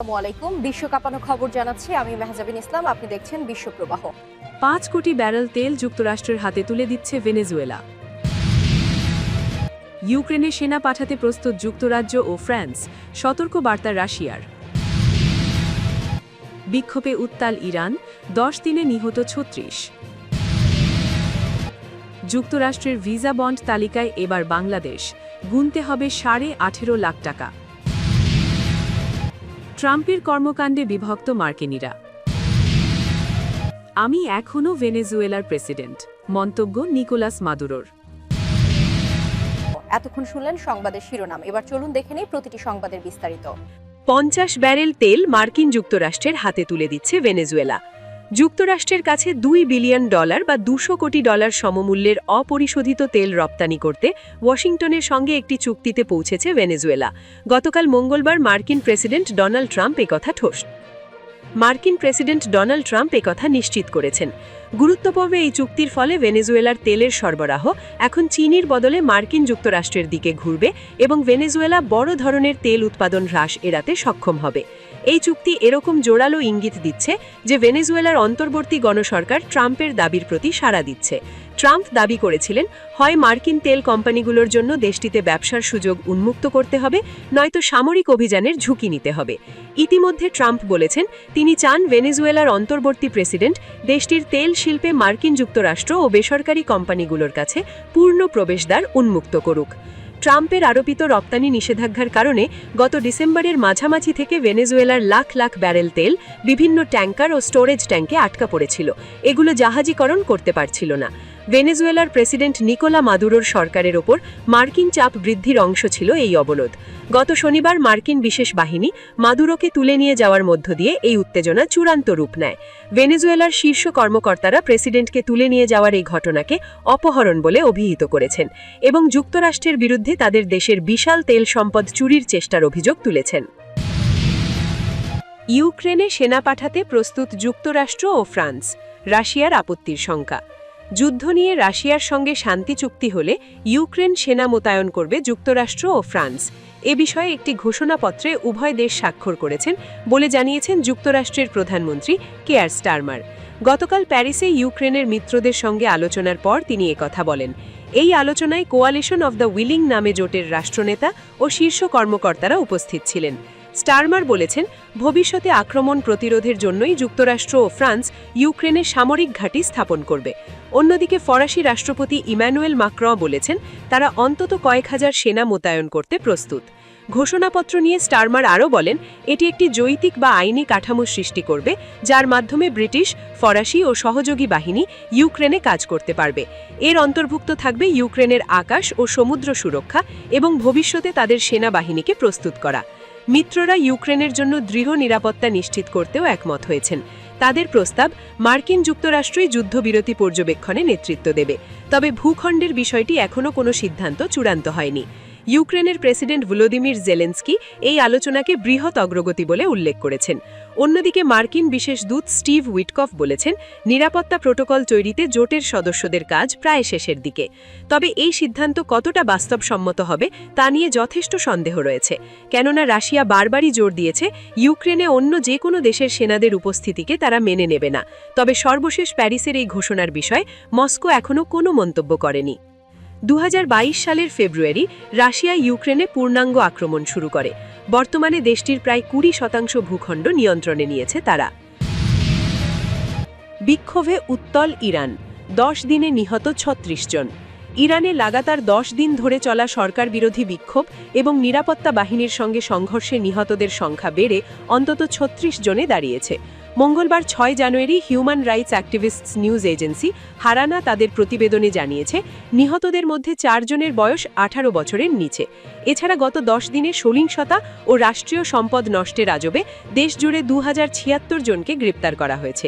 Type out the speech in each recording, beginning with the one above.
আসসালামু আলাইকুম। বিশ্ব কাঁপানো খবর জানাচ্ছি আমি মেহজাবিন ইসলাম। আপনি দেখছেন বিশ্ব প্রবাহ। ৫ কোটি ব্যারেল তেল যুক্তরাষ্ট্রের হাতে তুলে দিচ্ছে ভেনেজুয়েলা। ইউক্রেনে সেনা পাঠাতে প্রস্তুত যুক্তরাজ্য ও ফ্রান্স, সতর্ক বার্তা রাশিয়ার। বিক্ষোভে উত্তাল ইরান, ১০ দিনে নিহত ৩৬। যুক্তরাষ্ট্রের ভিসা বন্ড তালিকায় এবার বাংলাদেশ, গুনতে হবে ১৮.৫ লাখ টাকা। ট্রাম্পের কর্মকাণ্ডে বিভক্ত মার্কিনিরা। আমি এখনও ভেনেজুয়েলার প্রেসিডেন্ট, মন্তব্য নিকোলাস মাদুরোর। এতক্ষণ শুনলেন সংবাদের শিরোনাম। এবার চলুন দেখে নিই প্রতিটি সংবাদের বিস্তারিত। ৫০ ব্যারেল তেল মার্কিন যুক্তরাষ্ট্রের হাতে তুলে দিচ্ছে ভেনেজুয়েলা। যুক্তরাষ্ট্রের কাছে $2 বিলিয়ন বা $200 কোটি সমমূল্যের অপরিশোধিত তেল রপ্তানি করতে ওয়াশিংটনের সঙ্গে একটি চুক্তিতে পৌঁছেছে ভেনেজুয়েলা। গতকাল মঙ্গলবার মার্কিন প্রেসিডেন্ট ডোনাল্ড ট্রাম্প একথা নিশ্চিত করেছেন। গুরুত্বপূর্ণ এই চুক্তির ফলে ভেনেজুয়েলার তেলের সরবরাহ এখন চীনের বদলে মার্কিন যুক্তরাষ্ট্রের দিকে ঘুরবে এবং ভেনেজুয়েলা বড় ধরনের তেল উৎপাদন হ্রাস এড়াতে সক্ষম হবে। এই চুক্তি এরকম জোরালো ইঙ্গিত দিচ্ছে যে ভেনেজুয়েলার অন্তর্বর্তী গণসরকার ট্রাম্পের দাবির প্রতি সাড়া দিচ্ছে। ট্রাম্প দাবি করেছিলেন, হয় মার্কিন তেল কোম্পানিগুলোর জন্য দেশটিতে ব্যবসার সুযোগ উন্মুক্ত করতে হবে, নয়তো সামরিক অভিযানের ঝুঁকি নিতে হবে। ইতিমধ্যে ট্রাম্প বলেছেন তিনি চান ভেনেজুয়েলার অন্তর্বর্তী প্রেসিডেন্ট দেশটির তেল শিল্পে মার্কিন যুক্তরাষ্ট্র ও বেসরকারি কোম্পানিগুলোর কাছে পূর্ণ প্রবেশদ্বার উন্মুক্ত করুক। ট্রাম্পের আরোপিত রপ্তানি নিষেধাজ্ঞার কারণে গত ডিসেম্বরের মাঝামাঝি থেকে ভেনেজুয়েলার লাখ লাখ ব্যারেল তেল বিভিন্ন ট্যাঙ্কার ও স্টোরেজ ট্যাঙ্কে আটকা পড়েছিল। এগুলো জাহাজীকরণ করতে পারছিল না। ভেনেজুয়েলার প্রেসিডেন্ট নিকোলা মাদুরোর সরকারের ওপর মার্কিন চাপ বৃদ্ধির অংশ ছিল এই অবরোধ। গত শনিবার মার্কিন বিশেষ বাহিনী মাদুরোকে তুলে নিয়ে যাওয়ার মধ্য দিয়ে এই উত্তেজনা চূড়ান্ত রূপ নেয়। ভেনেজুয়েলার শীর্ষ কর্মকর্তারা প্রেসিডেন্টকে তুলে নিয়ে যাওয়ার এই ঘটনাকে অপহরণ বলে অভিহিত করেছেন এবং যুক্তরাষ্ট্রের বিরুদ্ধে তাদের দেশের বিশাল তেল সম্পদ চুরির চেষ্টার অভিযোগ তুলেছেন। ইউক্রেনে সেনা পাঠাতে প্রস্তুত যুক্তরাষ্ট্র ও ফ্রান্স, রাশিয়ার আপত্তির শঙ্কা। যুদ্ধ নিয়ে রাশিয়ার সঙ্গে শান্তি চুক্তি হলে ইউক্রেন সেনা মোতায়েন করবে যুক্তরাষ্ট্র ও ফ্রান্স। এ বিষয়ে একটি ঘোষণাপত্রে উভয় দেশ স্বাক্ষর করেছেন বলে জানিয়েছেন যুক্তরাষ্ট্রের প্রধানমন্ত্রী কেয়ার স্টারমার। গতকাল প্যারিসে ইউক্রেনের মিত্রদের সঙ্গে আলোচনার পর তিনি একথা বলেন। এই আলোচনায় কোয়ালিশন অব দ্য উইলিং নামে জোটের রাষ্ট্রনেতা ও শীর্ষ কর্মকর্তারা উপস্থিত ছিলেন। স্টারমার বলেছেন, ভবিষ্যতে আক্রমণ প্রতিরোধের জন্যই যুক্তরাষ্ট্র ও ফ্রান্স ইউক্রেনে সামরিক ঘাঁটি স্থাপন করবে। অন্যদিকে ফরাসি রাষ্ট্রপতি ইম্যানুয়েল মাক্রঁ বলেছেন তারা অন্তত কয়েক হাজার সেনা মোতায়েন করতে প্রস্তুত। ঘোষণাপত্র নিয়ে স্টারমার আরও বলেন, এটি একটি যৌক্তিক বা আইনি কাঠামো সৃষ্টি করবে যার মাধ্যমে ব্রিটিশ, ফরাসি ও সহযোগী বাহিনী ইউক্রেনে কাজ করতে পারবে। এর অন্তর্ভুক্ত থাকবে ইউক্রেনের আকাশ ও সমুদ্র সুরক্ষা এবং ভবিষ্যতে তাদের সেনাবাহিনীকে প্রস্তুত করা। মিত্ররা ইউক্রেনের জন্য দৃঢ় নিরাপত্তা নিশ্চিত করতেও একমত হয়েছেন। তাদের প্রস্তাব, মার্কিন যুক্তরাষ্ট্রই যুদ্ধবিরতি পর্যবেক্ষণে নেতৃত্ব দেবে, তবে ভূখণ্ডের বিষয়টি এখনও কোনো সিদ্ধান্ত চূড়ান্ত হয়নি। ইউক্রেনের প্রেসিডেন্ট ভলোদিমির জেলেনস্কি এই আলোচনাকে বৃহৎ অগ্রগতি বলে উল্লেখ করেছেন। অন্যদিকে মার্কিন বিশেষ দূত স্টিভ উইটকফ বলেছেন, নিরাপত্তা প্রোটোকল তৈরিতে জোটের সদস্যদের কাজ প্রায় শেষের দিকে। তবে এই সিদ্ধান্ত কতটা বাস্তবসম্মত হবে তা নিয়ে যথেষ্ট সন্দেহ রয়েছে, কেননা রাশিয়া বারবারই জোর দিয়েছে ইউক্রেনে অন্য যে কোনো দেশের সেনাদের উপস্থিতিকে তারা মেনে নেবে না। তবে সর্বশেষ প্যারিসের এই ঘোষণার বিষয়ে মস্কো এখনও কোনো মন্তব্য করেনি। ২০২২ সালের ফেব্রুয়ারি রাশিয়া ইউক্রেনে পূর্ণাঙ্গ আক্রমণ শুরু করে। বর্তমানে দেশটির প্রায় ২০% ভূখণ্ড নিয়ন্ত্রণে নিয়েছে তারা। বিক্ষোভে উত্তল ইরান, ১০ দিনে নিহত ৩৬ জন। ইরানে লাগাতার ১০ দিন ধরে চলা সরকার বিরোধী বিক্ষোভ এবং নিরাপত্তা বাহিনীর সঙ্গে সংঘর্ষে নিহতদের সংখ্যা বেড়ে অন্তত ৩৬ জনে দাঁড়িয়েছে। মঙ্গলবার ৬ জানুয়ারি human rights activists news agency HRANA তাদের প্রতিবেদনে জানিয়েছে, নিহতদের মধ্যে ৪ জনের বয়স ১৮ বছরের নিচে। এছাড়া গত ১০ দিনে সহিংসতা ও রাষ্ট্রীয় সম্পদ নষ্টের আজবে দেশজুড়ে ২০৭৬ জনকে গ্রেপ্তার করা হয়েছে।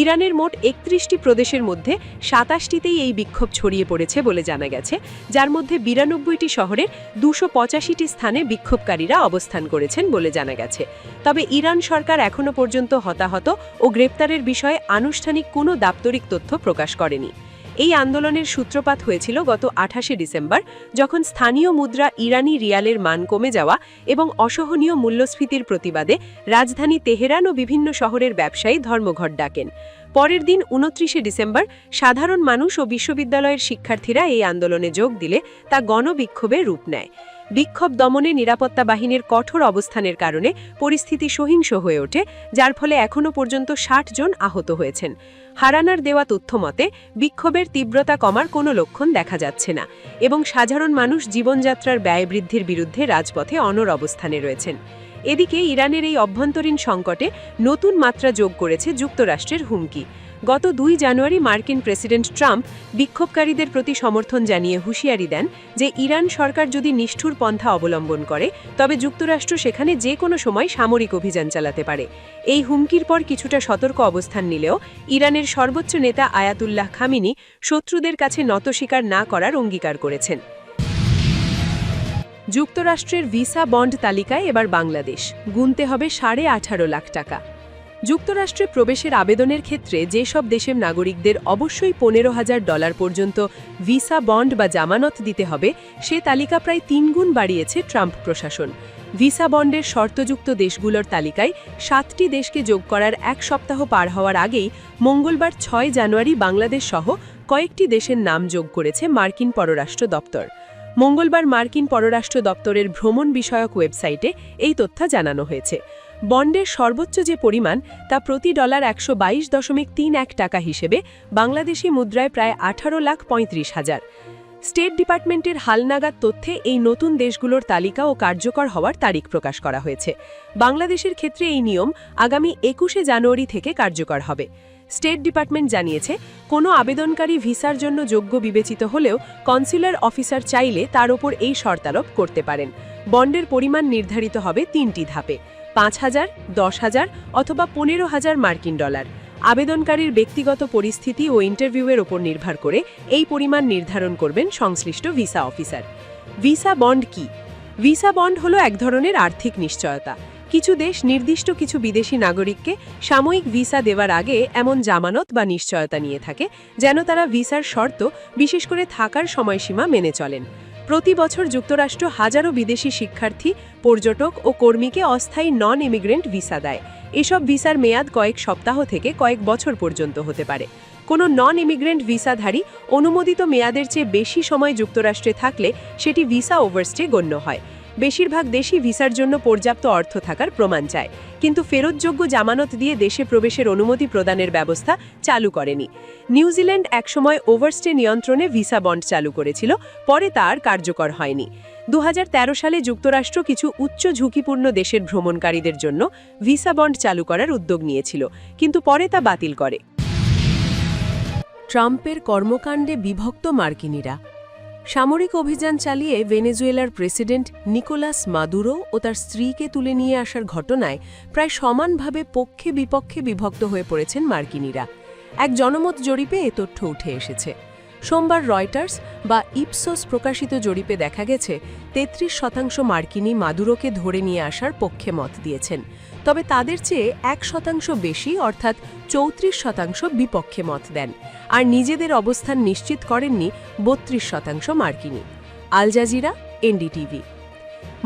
ইরানের মোট ৩১টি প্রদেশের মধ্যে ২৭টিতেই এই বিক্ষোভ ছড়িয়ে পড়েছে বলে জানা গেছে, যার মধ্যে ৯২টি শহরের ২৮৫টি স্থানে বিক্ষোভকারীরা অবস্থান করেছেন বলে জানা গেছে। তবে ইরান সরকার এখনও পর্যন্ত হতাহত ও গ্রেপ্তারের বিষয়ে আনুষ্ঠানিক কোনো দাপ্তরিক তথ্য প্রকাশ করেনি। এই আন্দোলনের সূত্রপাত হয়েছিল গত 28শে ডিসেম্বর, যখন স্থানীয় মুদ্রা ইরানি রিয়ালের মান কমে যাওয়া এবং অসহনীয় মূল্যস্ফীতির প্রতিবাদে রাজধানী তেহরান ও বিভিন্ন শহরের ব্যবসায়ী ধর্মঘট ডাকেন। পরের দিন 29শে ডিসেম্বর সাধারণ মানুষ ও বিশ্ববিদ্যালয়ের শিক্ষার্থীরা এই আন্দোলনে যোগ দিলে তা গণবিক্ষোভে রূপ নেয়। বিক্ষোভ দমনে নিরাপত্তা বাহিনীর কঠোর অবস্থানের কারণে পরিস্থিতি সহিংস হয়ে ওঠে, যার ফলে এখনও পর্যন্ত 60 জন আহত হয়েছেন। হারানার দেওয়া তথ্য মতে বিক্ষোভের তীব্রতা কমার কোনো লক্ষণ দেখা যাচ্ছে না এবং সাধারণ মানুষ জীবনযাত্রার ব্যয় বৃদ্ধির বিরুদ্ধে রাজপথে অনড় অবস্থানে রয়েছেন। এদিকে ইরানের এই অভ্যন্তরীণ সংকটে নতুন মাত্রা যোগ করেছে যুক্তরাষ্ট্রের হুমকি। গত 2 জানুয়ারি মার্কিন প্রেসিডেন্ট ট্রাম্প বিক্ষোভকারীদের প্রতি সমর্থন জানিয়ে হুঁশিয়ারি দেন যে ইরান সরকার যদি নিষ্ঠুর পন্থা অবলম্বন করে তবে যুক্তরাষ্ট্র সেখানে যে কোনো সময় সামরিক অভিযান চালাতে পারে। এই হুমকির পর কিছুটা সতর্ক অবস্থান নিলেও ইরানের সর্বোচ্চ নেতা আয়াতুল্লাহ খামিনি শত্রুদের কাছে নতস্বীকার না করার অঙ্গীকার করেছেন। যুক্তরাষ্ট্রের ভিসা বন্ড তালিকায় এবার বাংলাদেশ, গুনতে হবে $18.5 লাখ টাকা। যুক্তরাষ্ট্রে প্রবেশের আবেদনের ক্ষেত্রে যেসব দেশের নাগরিকদের অবশ্যই $15,000 পর্যন্ত ভিসা বন্ড বা জামানত দিতে হবে, সে তালিকা প্রায় 3 গুণ বাড়িয়েছে ট্রাম্প প্রশাসন। ভিসা বন্ডের শর্তযুক্ত দেশগুলোর তালিকায় 7টি দেশকে যোগ করার 1 সপ্তাহ পার হওয়ার আগেই মঙ্গলবার 6 জানুয়ারি বাংলাদেশ সহ কয়েকটি দেশের নাম যোগ করেছে মার্কিন পররাষ্ট্র দপ্তর। মঙ্গলবার মার্কিন পররাষ্ট্র দপ্তরের ভ্রমণ বিষয়ক ওয়েবসাইটে এই তথ্য জানানো হয়েছে। বন্ডের সর্বোচ্চ যে পরিমাণ তা প্রতি ডলার 122.31 টাকা হিসেবে বাংলাদেশি মুদ্রায় প্রায় 18,35,000। স্টেট ডিপার্টমেন্টের হালনাগাদ তথ্যে এই নতুন দেশগুলোর তালিকা ও কার্যকর হওয়ার তারিখ প্রকাশ করা হয়েছে। বাংলাদেশের ক্ষেত্রে এই নিয়ম আগামী 21শে জানুয়ারি থেকে কার্যকর হবে। স্টেট ডিপার্টমেন্ট জানিয়েছে, কোনো আবেদনকারী ভিসার জন্য যোগ্য বিবেচিত হলেও কনসুলার অফিসার চাইলে তার ওপর এই শর্তারোপ করতে পারেন। বন্ডের পরিমাণ নির্ধারিত হবে 3টি ধাপে: 5,000, 10,000 অথবা 15,000 মার্কিন ডলার। আবেদনকারীর ব্যক্তিগত পরিস্থিতি ও ইন্টারভিউয়ের ওপর নির্ভর করে এই পরিমাণ নির্ধারণ করবেন সংশ্লিষ্ট ভিসা অফিসার। ভিসা বন্ড কি? ভিসা বন্ড হলো এক ধরনের আর্থিক নিশ্চয়তা। কিছু দেশ নির্দিষ্ট কিছু বিদেশি নাগরিককে সাময়িক ভিসা দেওয়ার আগে এমন জামানত বা নিশ্চয়তা নিয়ে থাকে যেন তারা ভিসার শর্ত, বিশেষ করে থাকার সময়সীমা মেনে চলেন। প্রতি বছর যুক্তরাষ্ট্র হাজারো বিদেশি শিক্ষার্থী, পর্যটক ও কর্মীকে অস্থায়ী নন ইমিগ্রেন্ট ভিসা দেয়। এসব ভিসার মেয়াদ কয়েক সপ্তাহ থেকে কয়েক বছর পর্যন্ত হতে পারে। কোনো নন ইমিগ্রেন্ট ভিসাধারী অনুমোদিত মেয়াদের চেয়ে বেশি সময় যুক্তরাষ্ট্রে থাকলে সেটি ভিসা ওভারস্টে গণ্য হয়। বেশিরভাগ দেশই ভিসার জন্য পর্যাপ্ত অর্থ থাকার প্রমাণ চায়, কিন্তু ফেরতযোগ্য জামানত দিয়ে দেশে প্রবেশের অনুমতি প্রদানের ব্যবস্থা চালু করেনি। নিউজিল্যান্ড একসময় ওভারস্টে নিয়ন্ত্রণে ভিসা বন্ড চালু করেছিল, পরে তা আর কার্যকর হয়নি। 2013 সালে যুক্তরাষ্ট্র কিছু উচ্চ ঝুঁকিপূর্ণ দেশের ভ্রমণকারীদের জন্য ভিসা বন্ড চালু করার উদ্যোগ নিয়েছিল, কিন্তু পরে তা বাতিল করে। ট্রাম্পের কর্মকাণ্ডে বিভক্ত মার্কিনিরা। সামরিক অভিযান চালিয়ে ভেনেজুয়েলার প্রেসিডেন্ট নিকোলাস মাদুরো ও তার স্ত্রীকে তুলে নিয়ে আসার ঘটনায় প্রায় সমানভাবে পক্ষে বিপক্ষে বিভক্ত হয়ে পড়েছেন মার্কিনিরা। এক জনমত জরিপে এ তথ্য উঠে এসেছে। সোমবার রয়টার্স বা ইপসোস প্রকাশিত জরিপে দেখা গেছে 33% মার্কিনি মাদুরোকে ধরে নিয়ে আসার পক্ষে মত দিয়েছেন, তবে তাদের চেয়ে 1% বেশি অর্থাৎ 34% বিপক্ষে মত দেন, আর নিজেদের অবস্থান নিশ্চিত করেননি 32% মার্কিনি। Al Jazeera, NDTV.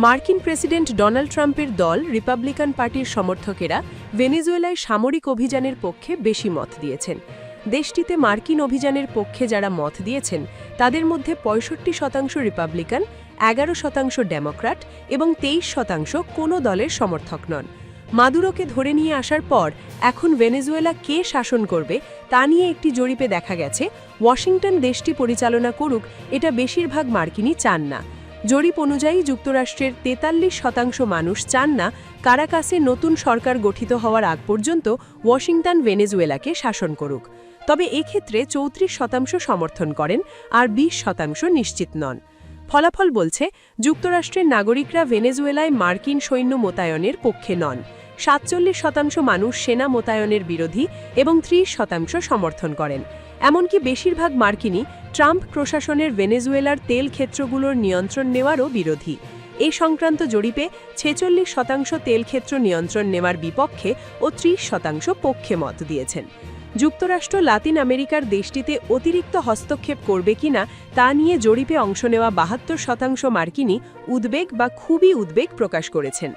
মার্কিন প্রেসিডেন্ট ডোনাল্ড ট্রাম্পের দল রিপাবলিকান পার্টির সমর্থকেরা ভেনেজুয়েলায় সামরিক অভিযানের পক্ষে বেশি মত দিয়েছেন। দেশটিতে মার্কিন অভিযানের পক্ষে যারা মত দিয়েছেন তাদের মধ্যে 65% রিপাবলিকান, 11% ডেমোক্র্যাট এবং 23% কোনো দলের সমর্থক নন। মাদুরোকে ধরে নিয়ে আসার পর এখন ভেনেজুয়েলা কে শাসন করবে তা নিয়ে একটি জরিপে দেখা গেছে ওয়াশিংটন দেশটি পরিচালনা করুক এটা বেশিরভাগ মার্কিনি চান না। জরিপ অনুযায়ী যুক্তরাষ্ট্রের 43% মানুষ চান না কারাকাসে নতুন সরকার গঠিত হওয়ার আগ পর্যন্ত ওয়াশিংটন ভেনেজুয়েলাকে শাসন করুক। তবে এক্ষেত্রে 34% সমর্থন করেন আর 20% নিশ্চিত নন। ফলাফল বলছে যুক্তরাষ্ট্রের নাগরিকরা ভেনেজুয়েলায় মার্কিন সৈন্য মোতায়েনের পক্ষে নন। 47% মানুষ সেনা মোতায়েনের বিরোধী এবং 30% সমর্থন করেন। এমনকি বেশিরভাগ মার্কিনি ট্রাম্প প্রশাসনের ভেনেজুয়েলার তেল ক্ষেত্রগুলোর নিয়ন্ত্রণ নেওয়ারও বিরোধী। এই সংক্রান্ত জরিপে 46% তেল ক্ষেত্র নিয়ন্ত্রণ নেওয়ার বিপক্ষে ও 30% পক্ষে মত দিয়েছেন। যুক্তরাষ্ট্র লাতিন আমেরিকার দেশটিতে অতিরিক্ত হস্তক্ষেপ করবে কিনা তা নিয়ে জরিপে অংশ নেওয়া ৭২% মার্কিনী উদ্বেগ বা খুবই উদ্বেগ প্রকাশ করেছেন।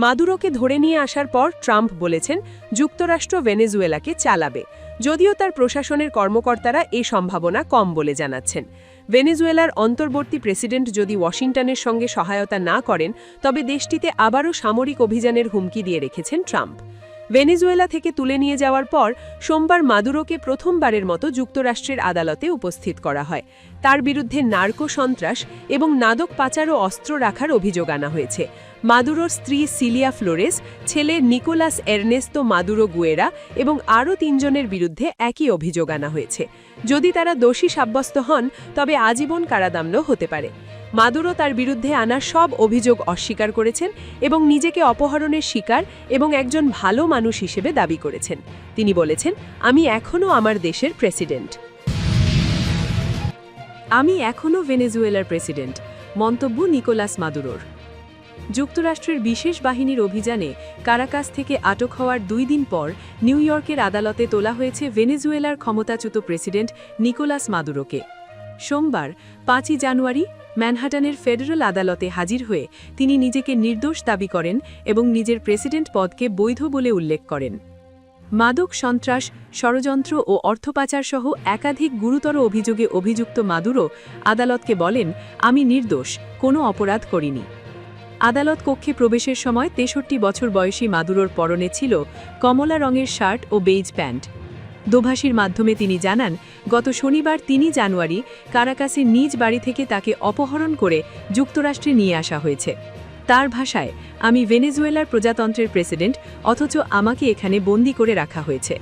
মাদুরোকে ধরে নিয়ে আসার পর ট্রাম্প বলেছেন যুক্তরাষ্ট্র ভেনেজুয়েলাকে চালাবে, যদিও তার প্রশাসনের কর্মকর্তারা এ সম্ভাবনা কম বলে জানাচ্ছেন। ভেনেজুয়েলার অন্তর্বর্তী প্রেসিডেন্ট যদি ওয়াশিংটনের সঙ্গে সহায়তা না করেন তবে দেশটিতে আবারও সামরিক অভিযানের হুমকি দিয়ে রেখেছেন ট্রাম্প। ভেনেজুয়েলা থেকে তুলে নিয়ে যাওয়ার পর সোমবার মাদুরোকে প্রথমবারের মতো যুক্তরাষ্ট্রের আদালতে উপস্থিত করা হয়। তার বিরুদ্ধে নার্কো সন্ত্রাস এবং নাদক পাচার ও অস্ত্র রাখার অভিযোগ আনা হয়েছে। মাদুরোর স্ত্রী সিলিয়া ফ্লোরেস, ছেলে নিকোলাস এরনেস্তো মাদুরো গুয়েরা এবং আরও ৩ জনের বিরুদ্ধে একই অভিযোগ আনা হয়েছে। যদি তারা দোষী সাব্যস্ত হন তবে আজীবন কারাদণ্ড হতে পারে। মাদুরো তার বিরুদ্ধে আনা সব অভিযোগ অস্বীকার করেছেন এবং নিজেকে অপহরণের শিকার এবং একজন ভালো মানুষ হিসেবে দাবি করেছেন। তিনি বলেছেন, আমি এখনও আমার দেশের প্রেসিডেন্ট। আমি এখনও ভেনেজুয়েলার প্রেসিডেন্ট, মন্তব্য নিকোলাস মাদুরোর। যুক্তরাষ্ট্রের বিশেষ বাহিনীর অভিযানে কারাকাস থেকে আটক হওয়ার 2 দিন পর নিউ ইয়র্কের আদালতে তোলা হয়েছে ভেনেজুয়েলার ক্ষমতাচ্যুত প্রেসিডেন্ট নিকোলাস মাদুরোকে। সোমবার 5 জানুয়ারি ম্যানহাটানের ফেডারেল আদালতে হাজির হয়ে তিনি নিজেকে নির্দোষ দাবি করেন এবং নিজের প্রেসিডেন্ট পদকে বৈধ বলে উল্লেখ করেন। মাদক সন্ত্রাস, ষড়যন্ত্র ও অর্থপাচার সহ একাধিক গুরুতর অভিযোগে অভিযুক্ত মাদুরো আদালতকে বলেন, আমি নির্দোষ, কোনো অপরাধ করিনি। আদালত কক্ষে প্রবেশের সময় 63 বছর বয়সী মাদুরোর পরনে ছিল কমলা রঙের শার্ট ও বেইজ প্যান্ট। দোভাষীর মাধ্যমে তিনি জানান, গত শনিবার 3 জানুয়ারি কারাকাসের নিজ বাড়ি থেকে তাকে অপহরণ করে যুক্তরাষ্ট্রে নিয়ে আসা হয়েছে। তার ভাষায়, আমি ভেনেজুয়েলার প্রজাতন্ত্রের প্রেসিডেন্ট, অথচ আমাকে এখানে বন্দী করে রাখা হয়েছে।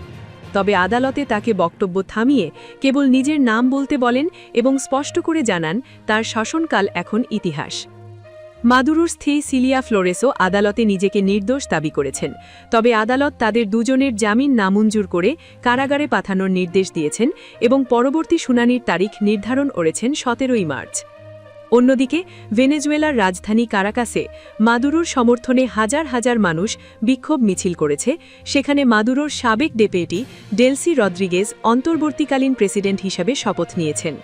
তবে আদালতে তাকে বক্তব্য থামিয়ে কেবল নিজের নাম বলতে বলেন এবং স্পষ্ট করে জানান তার শাসনকাল এখন ইতিহাস। মাদুরোর স্ত্রী সিলিয়া ফ্লোরেসও আদালতে নিজেকে নির্দোষ দাবি করেছেন, তবে আদালত তাদের দুজনের জামিন নামঞ্জুর করে কারাগারে পাঠানোর নির্দেশ দিয়েছেন এবং পরবর্তী শুনানির তারিখ নির্ধারণ করেছেন 17 মার্চ। অন্যদিকে ভেনেজুয়েলার রাজধানী কারাকাসে মাদুরোর সমর্থনে হাজার হাজার মানুষ বিক্ষোভ মিছিল করেছে। সেখানে মাদুরোর সাবেক ডেপুটি ডেলসি রদ্রিগেজ অন্তর্বর্তীকালীন প্রেসিডেন্ট হিসাবে শপথ নিয়েছেন।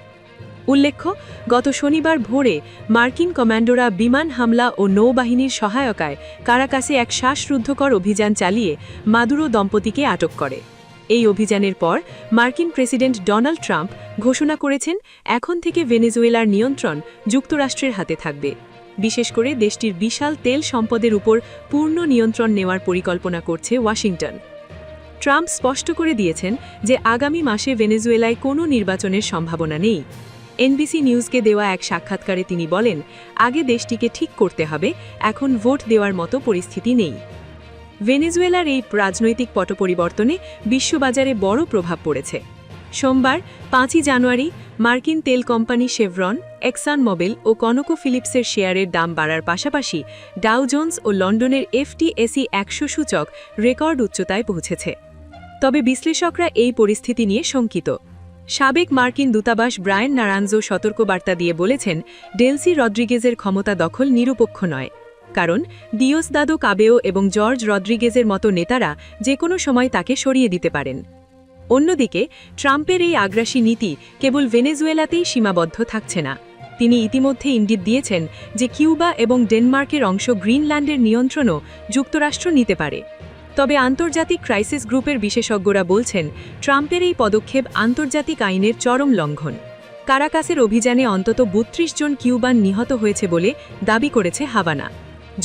উল্লেখ্য, গত শনিবার ভোরে মার্কিন কমান্ডোরা বিমান হামলা ও নৌবাহিনীর সহায়তায় কারাকাসে এক শ্বাসরুদ্ধকর অভিযান চালিয়ে মাদুরো দম্পতিকে আটক করে। এই অভিযানের পর মার্কিন প্রেসিডেন্ট ডোনাল্ড ট্রাম্প ঘোষণা করেছেন, এখন থেকে ভেনেজুয়েলার নিয়ন্ত্রণ যুক্তরাষ্ট্রের হাতে থাকবে। বিশেষ করে দেশটির বিশাল তেল সম্পদের উপর পূর্ণ নিয়ন্ত্রণ নেওয়ার পরিকল্পনা করছে ওয়াশিংটন। ট্রাম্প স্পষ্ট করে দিয়েছেন যে আগামী মাসে ভেনেজুয়েলায় কোনো নির্বাচনের সম্ভাবনা নেই। এনবিসি নিউজকে দেওয়া এক সাক্ষাৎকারে তিনি বলেন, আগে দেশটিকে ঠিক করতে হবে, এখন ভোট দেওয়ার মতো পরিস্থিতি নেই। ভেনেজুয়েলার এই রাজনৈতিক পট পরিবর্তনে বিশ্ববাজারে বড় প্রভাব পড়েছে। সোমবার 5 জানুয়ারি মার্কিন তেল কোম্পানি শেভরন, এক্সন মোবিল ও কনকো ফিলিপসের শেয়ারের দাম বাড়ার পাশাপাশি ডাউ জোন্স ও লন্ডনের FTSE 100 সূচক রেকর্ড উচ্চতায় পৌঁছেছে। তবে বিশ্লেষকরা এই পরিস্থিতি নিয়ে শঙ্কিত। সাবেক মার্কিন দূতাবাস ব্রায়ান নারাঞ্জো সতর্কবার্তা দিয়ে বলেছেন, ডেলসি রদ্রিগেজের ক্ষমতা দখল নিরপেক্ষ নয়, কারণ দিওসদাদো কাবেও এবং জর্জ রদ্রিগেজের মতো নেতারা যে কোনো সময় তাকে সরিয়ে দিতে পারেন। অন্যদিকে ট্রাম্পের এই আগ্রাসী নীতি কেবল ভেনেজুয়েলাতেই সীমাবদ্ধ থাকছে না। তিনি ইতিমধ্যে ইঙ্গিত দিয়েছেন যে কিউবা এবং ডেনমার্কের অংশ গ্রিনল্যান্ডের নিয়ন্ত্রণও যুক্তরাষ্ট্র নিতে পারে। তবে আন্তর্জাতিক ক্রাইসিস গ্রুপের বিশেষজ্ঞরা বলছেন, ট্রাম্পের এই পদক্ষেপ আন্তর্জাতিক আইনের চরম লঙ্ঘন। কারাকাসের অভিযানে অন্তত 32 জন কিউবান নিহত হয়েছে বলে দাবি করেছে হাভানা,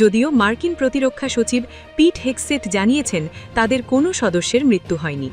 যদিও মার্কিন প্রতিরক্ষা সচিব পিট হেগসেথ জানিয়েছেন তাদের কোনো সদস্যের মৃত্যু হয়নি।